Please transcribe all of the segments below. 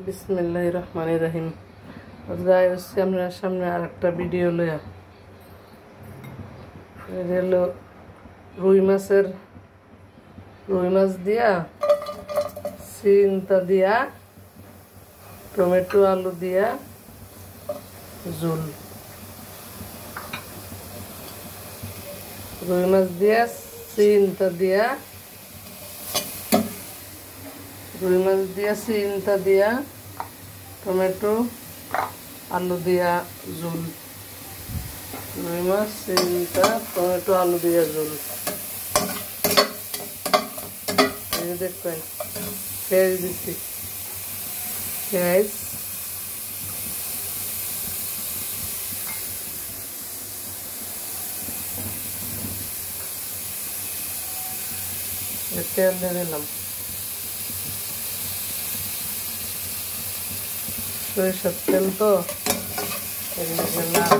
বিসমিল্লাহির রহমানির রহিম। যাই হচ্ছে আমরা সামনে আর একটা ভিডিও লইয়া, হলো রুই মাছ দিয়া সিনতা দিয়া টমেটো আলু দিয়া ঝোল। রুই মাছ দিয়া সিনতা দিয়া টমেটো আলু দিয়া ঝোল। রুই মাছ সিনতা টমেটো আলু দিয়া ঝোল। দেখবেন পেঁয়াজ দিচ্ছি, পেঁয়াজ তেল দিয়ে দিলাম, সরিষার তেল তো লাল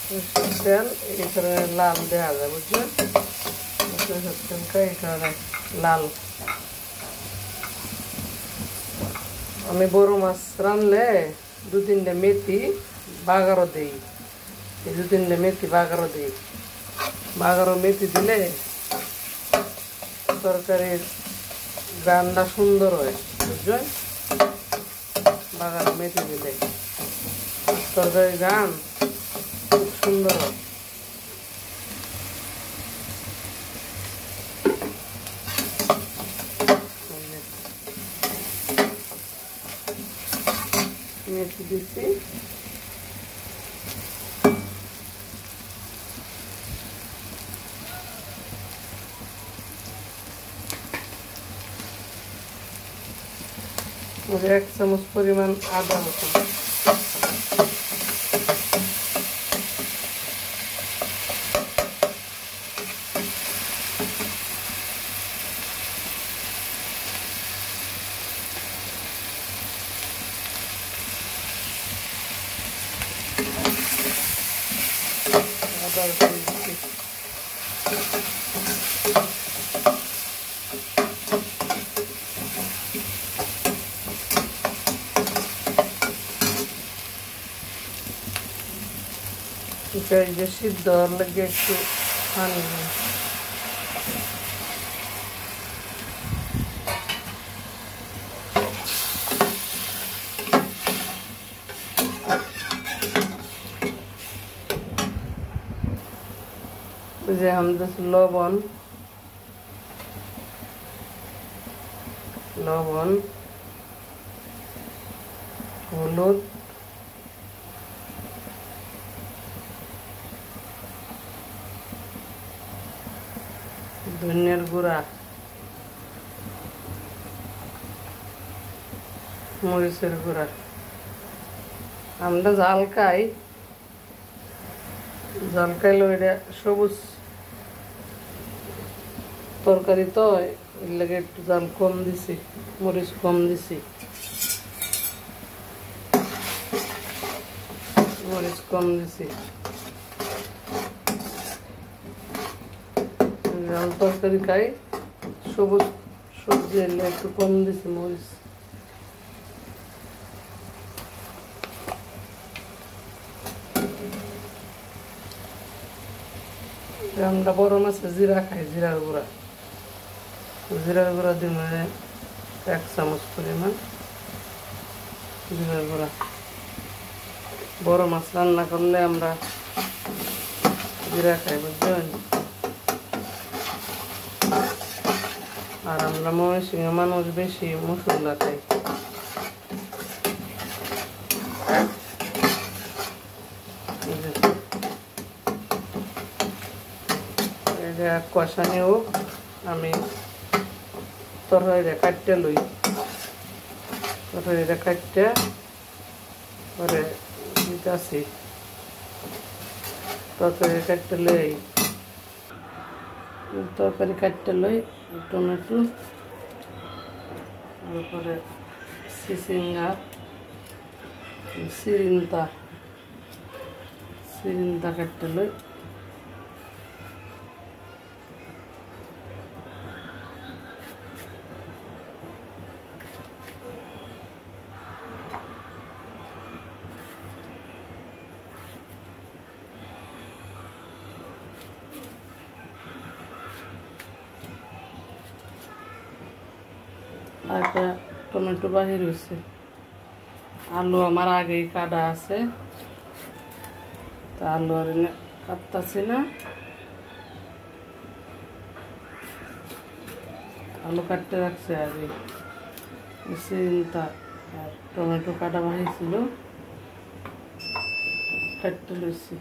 সরিষার তেল এই কারণে লাল দেওয়া যায়, বুঝলেন? সরিষার তেলটা এই কারণে লাল। আমি বড় মাছ রানলে 2-3টে মেথি বাগারও দিই, এই 2-3টে মেথি বাগারও দিই। বাগারও মেথি দিলে তরকারির গানটা সুন্দর হয়, বুঝলেন? বাগারও মেথি দিলে তরকারির গান খুব সুন্দর হয়। মেথি দিচ্ছি, এক চামচ পরিমাণ আদা রসুন, আদা রসুন দিচ্ছি, যে সিদ্ধ লাগে একটু পানি যে আমাদের লবণ হলুদ ধনিয়ার গুঁড়া মরিচের গুঁড়া। আমরা জাল খাইলে এটা সবুজ তরকারি তো এর লাগে একটু জাল কম দিছি, মরিচ কম দিছি, জাল তরকারি খাই সবুজ সবজি এলে একটু কম দিছি মরিচ। আমরা বড় মাছে জিরা খাই, জিরার গুঁড়া দিব 1 চামচ পরিমাণ জিরার গুঁড়া। বড় মাছ রান্না করলে আমরা জিরা খাই, বুঝলেন? আর আমরা ময়মনসিংহের মানুষ বেশি মশলা খাই। এটা কষানি হোক, আমি তরকারিটা কাটতে লই, পরে দিতেছি। তরকারি কাটতে লই টমেটো, তারপরে সিরিনতা কাটতে লই, আর একটা টমেটো বাহির হয়েছে। আলু আমার আগেই কাটা আছে, তা আলু আর কাটতাছি না। আলু কাটতে রাখছে আগে, চিন্তা। আর টমেটো কাটা বাহিয়েছিল, কাটতে লইছি।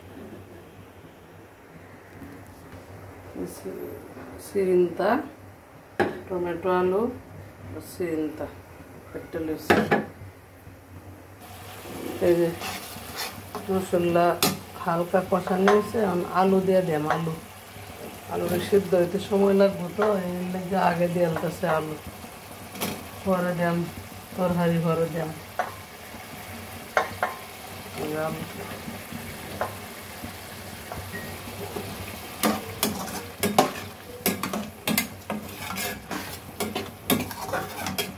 চিন্তা, টমেটো, আলু, চিন্তা কাটতে লইছি। এই যে মশলা হালকা কষানো হয়েছে, আলু দিয়ে দিলাম। আলুটা সিদ্ধ হইতে সময় লাগবে, তো এই লাগে আগে দিয়ে আলতেছে আলু, পরে দিলাম তরকারি, পরে দিলাম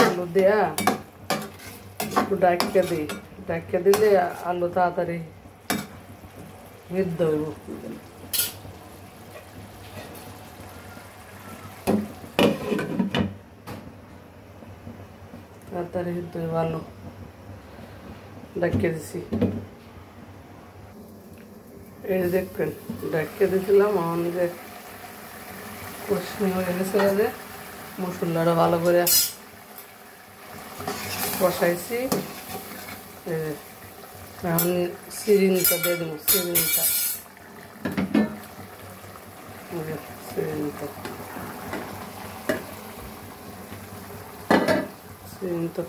আলু দেয়া একটু ডাক্কা দিই। ডাক্কা দিলে আলু তাড়াতাড়ি সিদ্ধ হইব। তাড়াতাড়ি সিদ্ধ হইব আলু, ডাক্কা দিছি। এই যে দেখবেন ডাক্কা দিয়েছিলাম, আমার যে কষনি হয়ে গেছে, যে মশলাটা ভালো করে কষাইছি। এখন সিরিনটা দিয়ে দেবো, সিরিনটা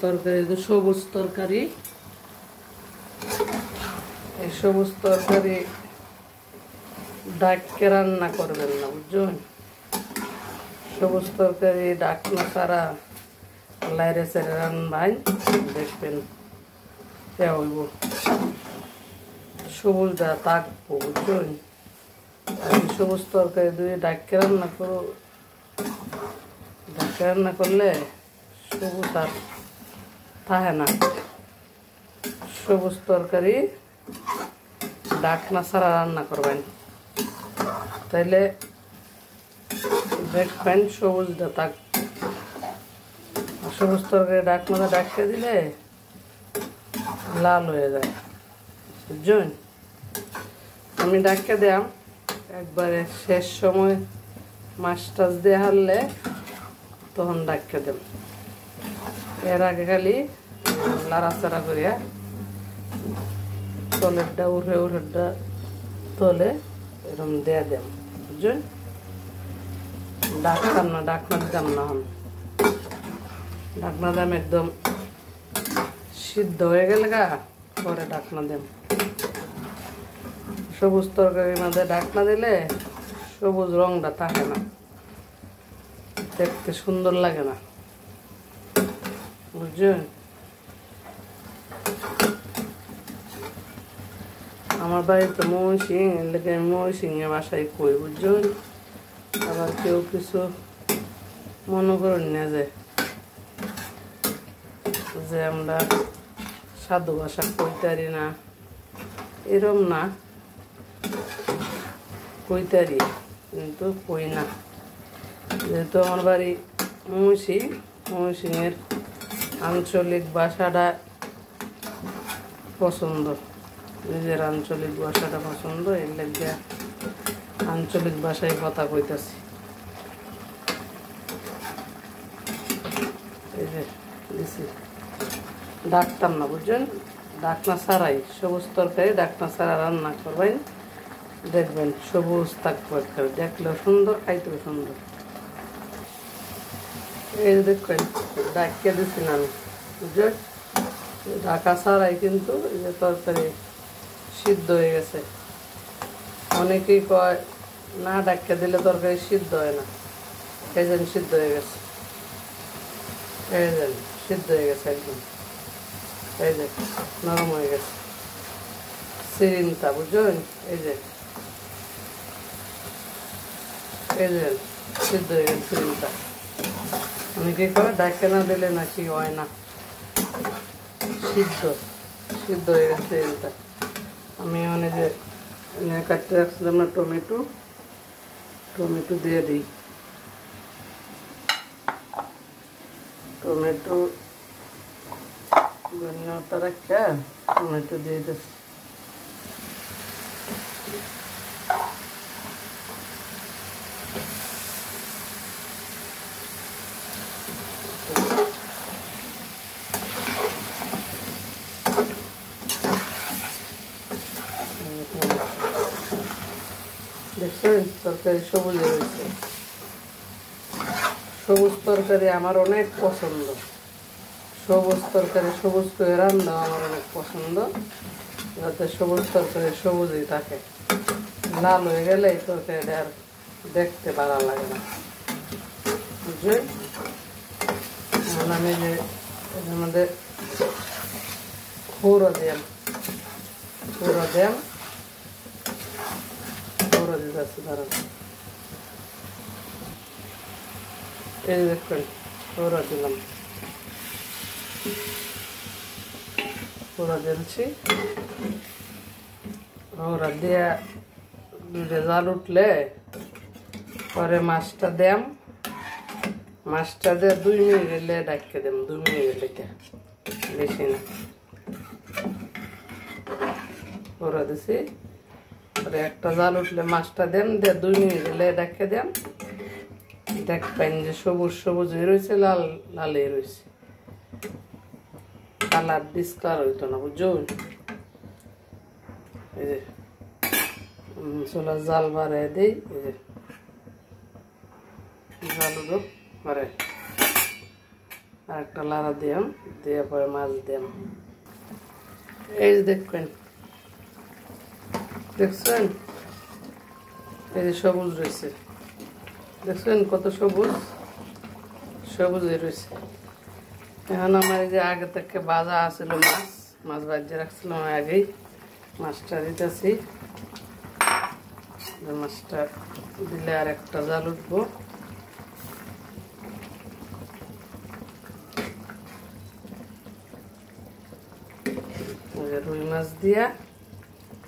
তরকারি, সবুজ তরকারি। এই সবুজ তরকারি ডাককে রান্না করবেন না, বুঝছেন? সবুজ তরকারি ডাকনা ছাড়া লাইরে সাইরে রান্নাই দেখবেন হইব, সবুজটা থাকবো, বুঝছেন? আর সবুজ তরকারি দিয়ে ডাককে রান্না করো, ডাককে রান্না করলে সবুজ আর থাকে না। সবুজ তরকারি ডাকনা ছাড়া রান্না করবেন, তাইলে দেখবেন সবুজটা থাক। সবুজ তরকারি ডাকনাটা ডাকতে দিলে লাল হয়ে যায়, বুঝছেন? আমি ডাকতে দিলাম একবারে শেষ সময়, মাছ টাছ দিয়ে হারলে তখন ডাকতে দেব। এর আগে খালি লাড়াচাড়া করিয়া তলেরটা উঠেরটা তলে এরকম দেয়া দেব, বুঝছেন? ডাকতাম না, ডাকনা দিতাম না। ডাকনা দাম একদম সিদ্ধ হয়ে গেলে পরে ডাকনা দেব। সবুজ তরকারির মধ্যে ডাকনা দিলে সবুজ রংটা থাকে না, দেখতে সুন্দর লাগে না, বুঝছেন? আমার বাড়িতে ময়ূসিং, লেগে ময়ূসিংয়ে বাসায় কই, বুঝছেন? আবার কেউ কিছু মনে করেন না যে আমরা সাধু ভাষা কইতারি না, এরম না, কইতারি কিন্তু কই না। যেহেতু আমার বাড়ি ময়ূসিংয়ের আঞ্চলিক ভাষাটা পছন্দ, নিজের আঞ্চলিক ভাষাটা পছন্দ, এর লাগে আঞ্চলিক ভাষায় কথা কইতাছি। এই যে দিছি, ডাকতাম না, বুঝছেন? ডাকনা ছাড়াই সবুজ তরকারি ডাকনা ছাড়া রান্না করবেন, দেখবেন সবুজ থাকবো, দেখলেও সুন্দর, খাইতেও সুন্দর। এই যে দেখবেন ডাকিয়ে দিচ্ছি না আমি, বুঝছেন? ঢাকা ছাড়াই কিন্তু এই যে তরকারি সিদ্ধ হয়ে গেছে। অনেকেই কয় না ডাকিয়ে দিলে তরকারি সিদ্ধ হয় না, এই যে সিদ্ধ হয়ে গেছে, এই যে সিদ্ধ হয়ে গেছে একদম, এই যে নরম হয়ে গেছে সিরিনটা, বুঝছেন? এই যে সিদ্ধ হয়ে গেছে সিরিনটা। অনেকেই কয় ডাকিয়ে না দিলে নাকি হয় না, সিদ্ধ হয়ে গেছে সিরিনটা। আমি মানে যে কাটতে রাখছিলাম না টমেটো দিয়ে দিই, টমেটো ধনিয়াটা রাখা টমেটো দিয়ে দিচ্ছি। দেখছেন তরকারি সবুজ হয়েছে। সবুজ তরকারি আমার অনেক পছন্দ। সবুজ তরকারি সবুজ করে রান্না আমার অনেক পছন্দ, যাতে সবুজ তরকারি সবুজই থাকে। লাল হয়ে গেলে এই তরকারিটা আর দেখতে ভালো লাগে না, বুঝলেন? আমি যে এর মধ্যে খুঁড়ো দিলাম দিতে আসছে ধরেন। এই দেখবেন খুঁড়ো দিলাম, খুঁড়ো দিয়েছি। ওরা দিয়ে দুইটা জাল উঠলে পরে মাছটা দেম, মাছটা দিয়ে 2 মিনিট এলে ডাকিয়ে দেম, 2 মিনিট লেগে, বেশি না। ওরা দিছি পরে একটা জাল উঠলে মাছটা দেন, দিয়ে 2 মিনিট এলে ডাকিয়ে দেম। দেখবেন যে সবুজ সবুজ হয়ে রয়েছে, লাল লাল হয়ে রয়েছে, কালার ডিসকালার হইতো না, বুঝছো? এই যে চুলা জাল বাড়াই দিই, এই যে জাল উঠো পরে আর একটা লাড়া দিয়াম, দিয়ে পরে মাছ দিয়াম। এই যে দেখবেন, দেখছেন এই যে সবুজ রয়েছে, দেখছেন কত সবুজ সবুজ হয়ে রয়েছে। এখন আমার এই যে আগে থেকে ভাজা আসছিল মাছ ভাজিয়ে রাখছিলাম আগেই, মাছটা দিতেছি। মাছটা দিলে আর একটা জাল উঠবো। রুই মাছ দিয়া,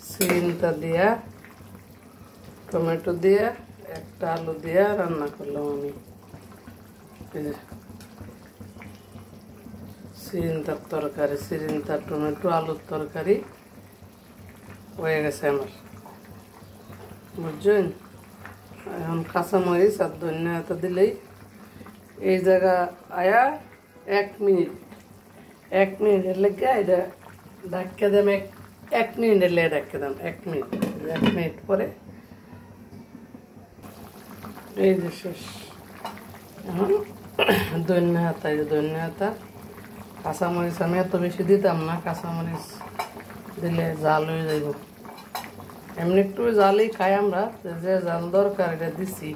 সিমটা দিয়া, টমেটো দিয়া, একটা আলু দিয়া রান্না করলাম আমি। সিরিন্তার তরকারি, সিরিন্তার টমেটো আলুর তরকারি হয়ে গেছে আমার, বুঝছেন? এখন কাঁচামরিচ আর ধনিয়া দিলেই এই জায়গা আয়া 1 মিনিটের লেগে এটা ডাক্কে দাম, 1 মিনিটের লেগে ডাক্কে দাম, 1 মিনিট পরে এই যে শেষ। এখন ধনিয়া কাঁচামরিচ আমি এত বেশি দিতাম না, কাঁচামরিচ দিলে জাল হয়ে যাইব। এমনি একটু জালই খাই আমরা, যে জাল দরকার এটা দিছি,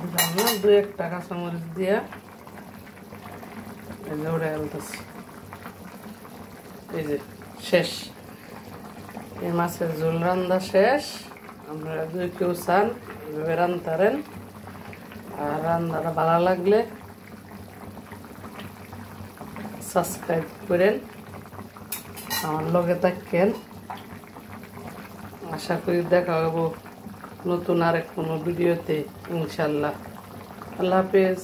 দিলাম না। 2-1টা কাঁচামরিচ দিয়া এই যে ওটা আনতেছি। এই যে শেষ, এই মাছের ঝোল রান্না শেষ। আপনারা যদি কেউ চান এভাবে রান্তারেন। আর রান্নাটা ভালো লাগলে সাবস্ক্রাইব করেন, আমার লগে থাকেন। আশা করি দেখা হবো নতুন আরেক কোনো ভিডিওতে, ইনশাল্লাহ। আল্লাহ হাফেজ।